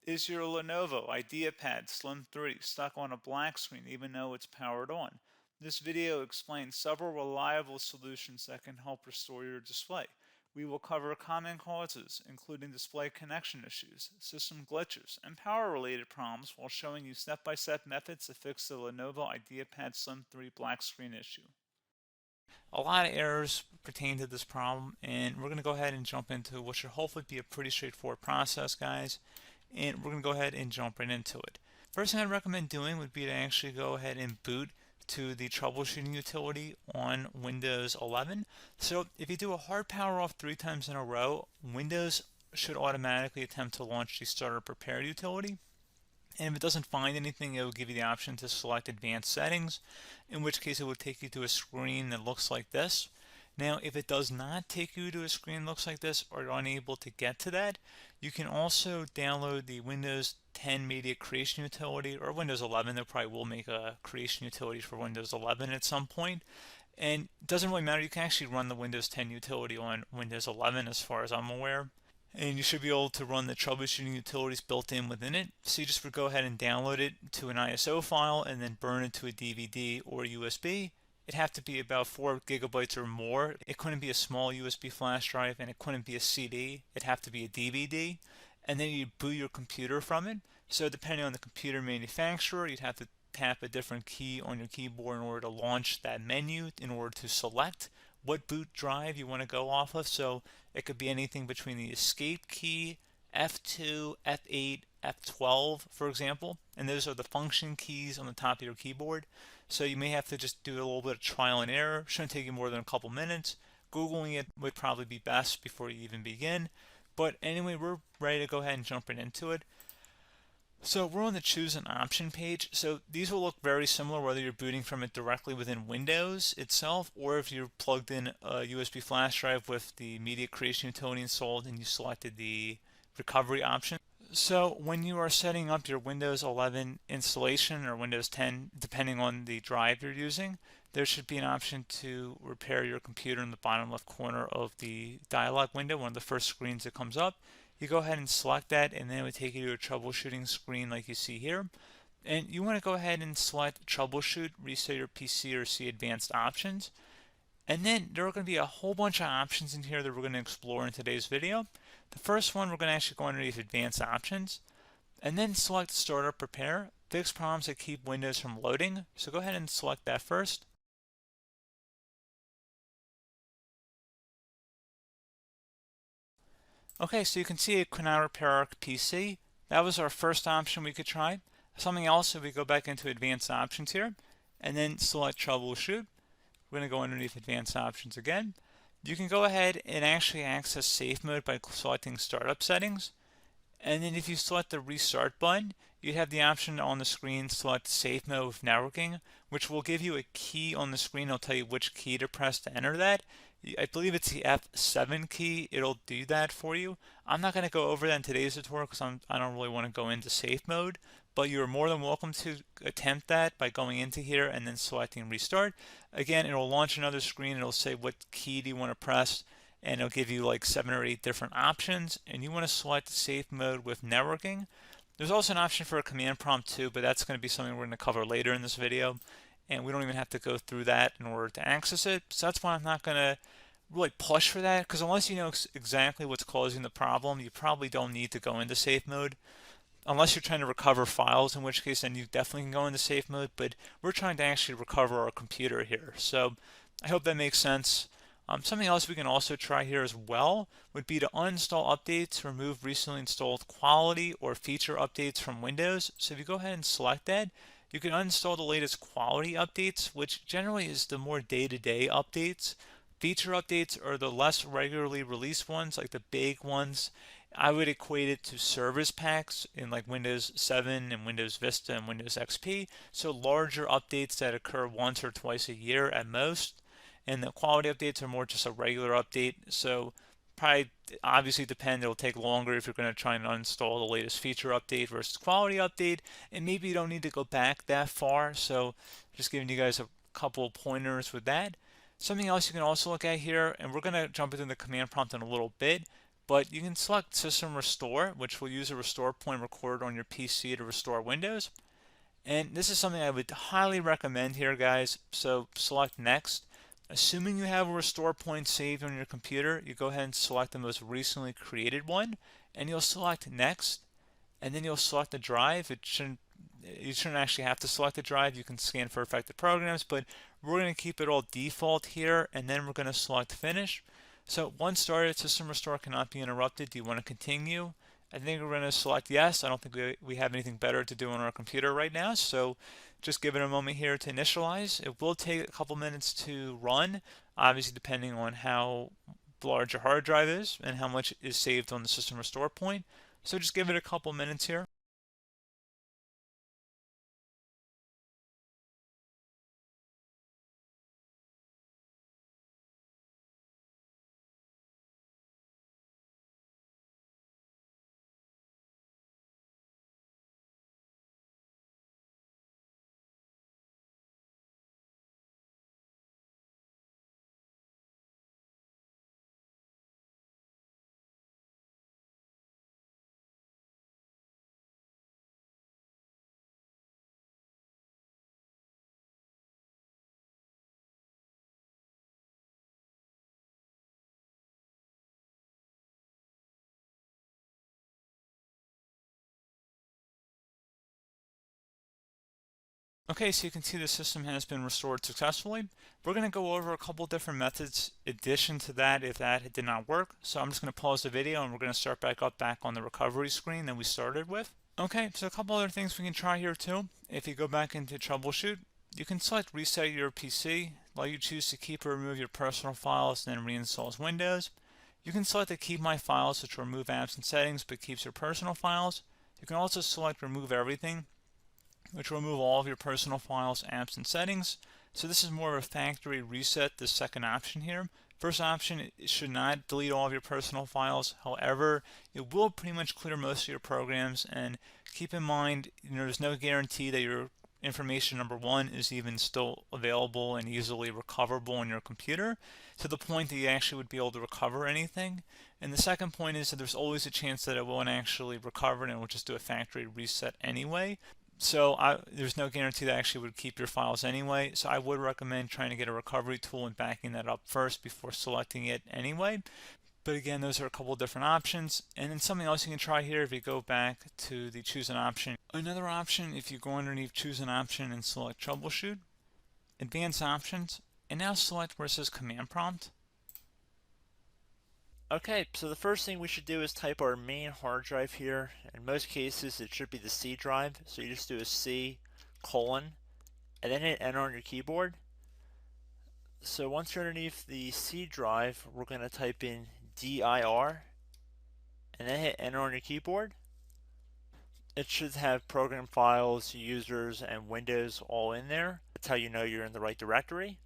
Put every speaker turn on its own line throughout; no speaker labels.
Is your Lenovo IdeaPad Slim 3 stuck on a black screen even though it's powered on? This video explains several reliable solutions that can help restore your display. We will cover common causes, including display connection issues, system glitches, and power-related problems while showing you step-by-step methods to fix the Lenovo IdeaPad Slim 3 black screen issue. A lot of errors pertain to this problem, and we're going to go ahead and jump into what should hopefully be a pretty straightforward process, guys. And we're going to go ahead and jump right into it. First thing I'd recommend doing would be to actually go ahead and boot to the troubleshooting utility on Windows 11. So if you do a hard power off 3 times in a row, Windows should automatically attempt to launch the startup prepared utility. And if it doesn't find anything, it will give you the option to select advanced settings, in which case it will take you to a screen that looks like this. Now, if it does not take you to a screen that looks like this, or you're unable to get to that, you can also download the Windows 10 Media Creation Utility, or Windows 11. They probably will make a creation utility for Windows 11 at some point. And it doesn't really matter, you can actually run the Windows 10 utility on Windows 11 as far as I'm aware. And you should be able to run the troubleshooting utilities built in within it. So you just would go ahead and download it to an ISO file and then burn it to a DVD or USB. It'd have to be about 4 gigabytes or more. It couldn't be a small USB flash drive, and it couldn't be a CD. It'd have to be a DVD. And then you'd boot your computer from it. So depending on the computer manufacturer, you'd have to tap a different key on your keyboard in order to launch that menu, in order to select what boot drive you want to go off of. So it could be anything between the escape key, F2, F8, F12, for example. And those are the function keys on the top of your keyboard. So you may have to just do a little bit of trial and error. Shouldn't take you more than a couple minutes. Googling it would probably be best before you even begin. But anyway, we're ready to go ahead and jump right into it. So we're on the choose an option page. So these will look very similar whether you're booting from it directly within Windows itself, or if you're plugged in a USB flash drive with the media creation utility installed and you selected the recovery option. So when you are setting up your Windows 11 installation or Windows 10, depending on the drive you're using, there should be an option to repair your computer in the bottom left corner of the dialog window, one of the first screens that comes up. You go ahead and select that, and then it would take you to a troubleshooting screen like you see here. And you want to go ahead and select troubleshoot, reset your PC, or see advanced options. And then there are going to be a whole bunch of options in here that we're going to explore in today's video. The first one, we're going to actually go underneath advanced options, and then select startup prepare, fix problems that keep Windows from loading. So go ahead and select that first. Okay, so you can see it could not repair our PC. That was our first option we could try. Something else, if we go back into advanced options here, and then select troubleshoot, we're going to go underneath advanced options again. You can go ahead and actually access safe mode by selecting startup settings. And then if you select the restart button, you have the option on the screen select safe mode with networking, which will give you a key on the screen. It'll tell you which key to press to enter that. I believe it's the F7 key. It'll do that for you. I'm not going to go over that in today's tutorial because I don't really want to go into safe mode, but you're more than welcome to attempt that by going into here and then selecting restart. Again, it'll launch another screen. It'll say what key do you want to press, and it'll give you like 7 or 8 different options, and you want to select safe mode with networking. There's also an option for a command prompt too, but that's going to be something we're going to cover later in this video, and we don't even have to go through that in order to access it. So that's why I'm not going to really push for that, because unless you know exactly what's causing the problem, you probably don't need to go into safe mode. Unless you're trying to recover files, in which case then you definitely can go into safe mode, but we're trying to actually recover our computer here. So I hope that makes sense. Something else we can also try here as well would be to uninstall updates, remove recently installed quality or feature updates from Windows. So if you go ahead and select that, you can uninstall the latest quality updates, which generally is the more day-to-day updates. Feature updates are the less regularly released ones, like the big ones. I would equate it to service packs in like Windows 7 and Windows Vista and Windows XP. So larger updates that occur once or twice a year at most. And the quality updates are more just a regular update. So probably obviously depend, it'll take longer if you're going to try and uninstall the latest feature update versus quality update. And maybe you don't need to go back that far. So just giving you guys a couple pointers with that. Something else you can also look at here, and we're going to jump into the command prompt in a little bit, But you can select System Restore, which will use a restore point recorded on your PC to restore Windows. And this is something I would highly recommend here, guys. So select Next. Assuming you have a restore point saved on your computer, you go ahead and select the most recently created one, and you'll select Next, and then you'll select the drive. You shouldn't actually have to select the drive. You can scan for affected programs, but we're going to keep it all default here, and then we're going to select Finish. So once started, System Restore cannot be interrupted. Do you want to continue? I think we're going to select yes. I don't think we have anything better to do on our computer right now, so just give it a moment here to initialize. It will take a couple minutes to run, obviously depending on how large your hard drive is and how much is saved on the System Restore point. So just give it a couple minutes here. Okay, so you can see the system has been restored successfully. We're going to go over a couple different methods in addition to that if that did not work. So I'm just going to pause the video and we're going to start back on the recovery screen that we started with. Okay, so a couple other things we can try here too. If you go back into Troubleshoot, you can select Reset Your PC, let you choose to keep or remove your personal files, and then reinstalls Windows. You can select to keep my files, which will remove apps and settings but keeps your personal files. You can also select Remove Everything, which will remove all of your personal files, apps, and settings. So this is more of a factory reset, the second option here. First option, it should not delete all of your personal files. However, it will pretty much clear most of your programs. And keep in mind, there's no guarantee that your information, number one, is even still available and easily recoverable on your computer to the point that you actually would be able to recover anything. And the second point is that there's always a chance that it won't actually recover and it will just do a factory reset anyway. So there's no guarantee that actually would keep your files anyway. So I would recommend trying to get a recovery tool and backing that up first before selecting it anyway. But again, those are a couple of different options. And then something else you can try here if you go back to the choose an option. Another option, if you go underneath choose an option and select troubleshoot, advanced options, and now select where it says command prompt.
Okay, so the first thing we should do is type our main hard drive here. In most cases, it should be the C drive. So you just do a C colon and then hit enter on your keyboard. So once you're underneath the C drive, we're going to type in dir and then hit enter on your keyboard. It should have program files, users, and Windows all in there. That's how you know you're in the right directory.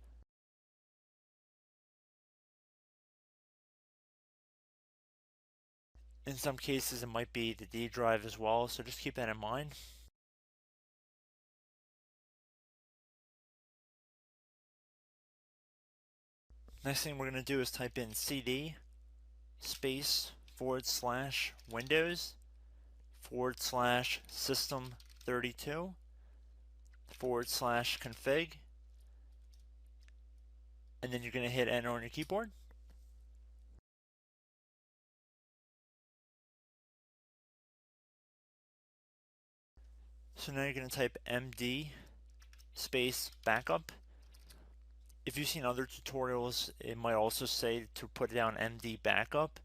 In some cases, it might be the D drive as well, so just keep that in mind. Next thing we're going to do is type in cd space / Windows / system 32 / config, and then you're going to hit enter on your keyboard. So now you're going to type md space backup. If you've seen other tutorials, it might also say to put down md backup.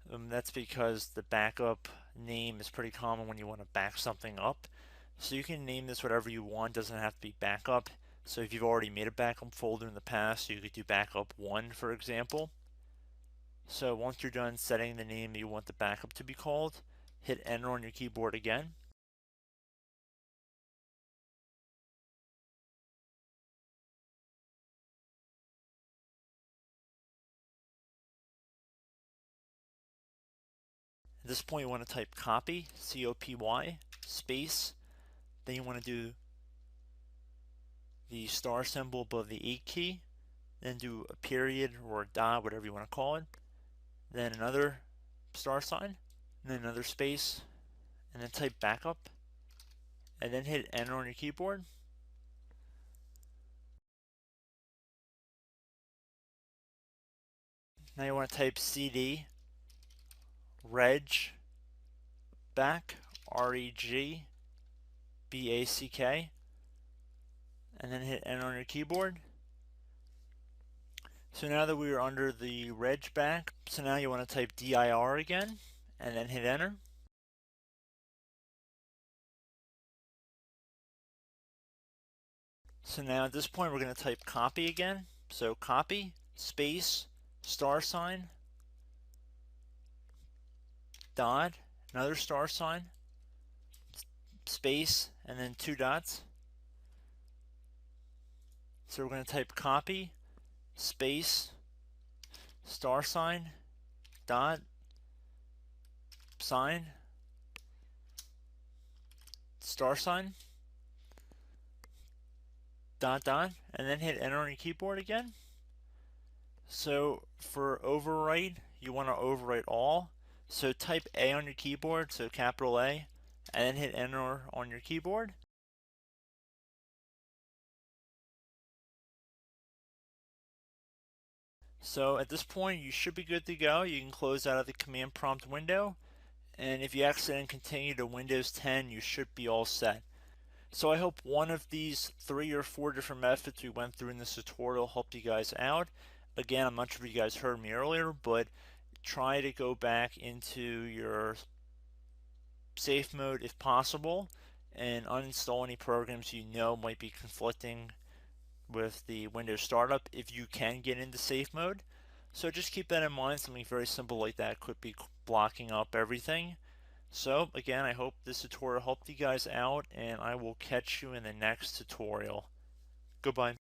That's because the backup name is pretty common when you want to back something up. So you can name this whatever you want, doesn't have to be backup. So if you've already made a backup folder in the past, you could do backup 1, for example. So once you're done setting the name you want the backup to be called, hit enter on your keyboard again. At this point you want to type copy, C-O-P-Y, space, then you want to do the star symbol above the 8 key, then do a period or a dot, whatever you want to call it, then another $, and then another space, and then type backup, and then hit enter on your keyboard. Now you want to type cd reg back, REG BACK, and then hit enter on your keyboard. So now that we are under the reg back, so now you want to type dir again, and then hit enter. So now at this point we're going to type copy again. So copy, space, $, dot, another $, space, and then 2 dots. So we're going to type copy, space, $, dot, sign, $, dot, dot, and then hit enter on your keyboard again. So for overwrite, you want to overwrite all. So type A on your keyboard, so capital A, and then hit enter on your keyboard. So at this point, you should be good to go. You can close out of the command prompt window, and if you accidentally continue to Windows 10, you should be all set. So I hope one of these 3 or 4 different methods we went through in this tutorial helped you guys out. Again, I'm not sure if you guys heard me earlier, but try to go back into your safe mode if possible and uninstall any programs you know might be conflicting with the Windows startup if you can get into safe mode. So just keep that in mind. Something very simple like that could be blocking up everything. So again, I hope this tutorial helped you guys out, and I will catch you in the next tutorial. Goodbye.